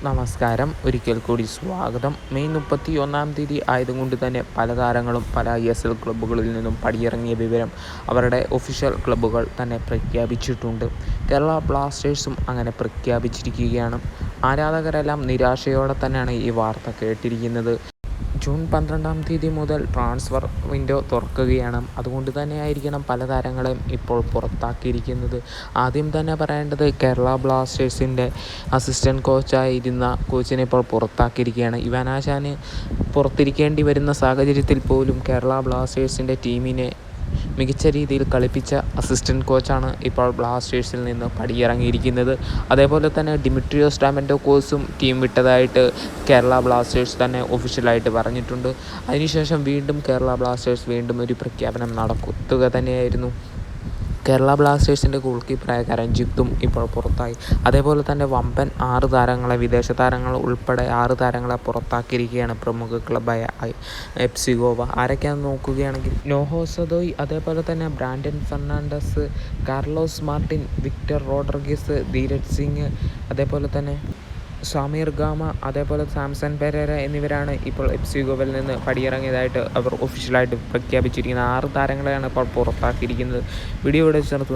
നമസ്കാരം, ഒരിക്കൽ കൂടി സ്വാഗതം. മെയ് 31 ആയതുകൊണ്ട് തന്നെ പല താരങ്ങളും പല ISL ക്ലബ്ബുകളിൽ നിന്നും പടിയിറങ്ങിയ വിവരം അവരുടെ ഒഫീഷ്യൽ ക്ലബ്ബുകൾ തന്നെ പ്രഖ്യാപിച്ചിട്ടുണ്ട്. കേരള ബ്ലാസ്റ്റേഴ്സും അങ്ങനെ പ്രഖ്യാപിച്ചിരിക്കുകയാണ്. ആരാധകരെല്ലാം നിരാശയോടെ തന്നെയാണ് ഈ വാർത്ത കേട്ടിരിക്കുന്നത്. ജൂൺ 12 മുതൽ ട്രാൻസ്ഫർ വിൻഡോ തുറക്കുകയാണ്. അതുകൊണ്ട് തന്നെയായിരിക്കണം പല താരങ്ങളെയും ഇപ്പോൾ പുറത്താക്കിയിരിക്കുന്നത്. ആദ്യം തന്നെ പറയേണ്ടത് കേരള ബ്ലാസ്റ്റേഴ്സിൻ്റെ അസിസ്റ്റൻറ്റ് കോച്ചായിരുന്ന കോച്ചിനെ ഇപ്പോൾ പുറത്താക്കിയിരിക്കുകയാണ്. ഇവാൻ ആശാന് പുറത്തിരിക്കേണ്ടി വരുന്ന സാഹചര്യത്തിൽ പോലും കേരള ബ്ലാസ്റ്റേഴ്സിൻ്റെ ടീമിനെ മികച്ച രീതിയിൽ കളിപ്പിച്ച അസിസ്റ്റൻറ്റ് കോച്ചാണ് ഇപ്പോൾ ബ്ലാസ്റ്റേഴ്സിൽ നിന്ന് പടിയിറങ്ങിയിരിക്കുന്നത്. അതേപോലെ തന്നെ ഡിമിട്രിയോസ് ഡാമൻഡോക്കോസും ടീം വിട്ടതായിട്ട് കേരള ബ്ലാസ്റ്റേഴ്സ് തന്നെ ഒഫീഷ്യലായിട്ട് പറഞ്ഞിട്ടുണ്ട്. അതിനുശേഷം വീണ്ടും കേരള ബ്ലാസ്റ്റേഴ്സ് വീണ്ടും ഒരു പ്രഖ്യാപനം നടത്തുക തന്നെയായിരുന്നു. കേരള ബ്ലാസ്റ്റേഴ്സിൻ്റെ ഗോൾ കീപ്പറായ കരൺജിത്തും ഇപ്പോൾ പുറത്തായി. അതേപോലെ തന്നെ വമ്പൻ 6 താരങ്ങളെ, വിദേശ താരങ്ങൾ ഉൾപ്പെടെ 6 താരങ്ങളെ പുറത്താക്കിയിരിക്കുകയാണ് പ്രമുഖ ക്ലബ്ബായ FC ഗോവ. ആരൊക്കെയാണെന്ന് നോക്കുകയാണെങ്കിൽ നോഹോ സദോയ്, അതേപോലെ തന്നെ Brandon Fernandes, Carlos Martin, Victor Rodriguez, Dheeraj Singh, അതേപോലെ തന്നെ സമീർ ഗാമ, അതേപോലെ സാംസൺ പെരേര എന്നിവരാണ് ഇപ്പോൾ FC ഗോവയിൽ നിന്ന് പടിയിറങ്ങിയതായിട്ട് അവർ ഒഫീഷ്യലായിട്ട് പ്രഖ്യാപിച്ചിരിക്കുന്നത്. 6 താരങ്ങളെയാണ് ഇപ്പോൾ പുറത്താക്കിയിരിക്കുന്നത്. വീഡിയോ ഇവിടെ ചേർത്ത്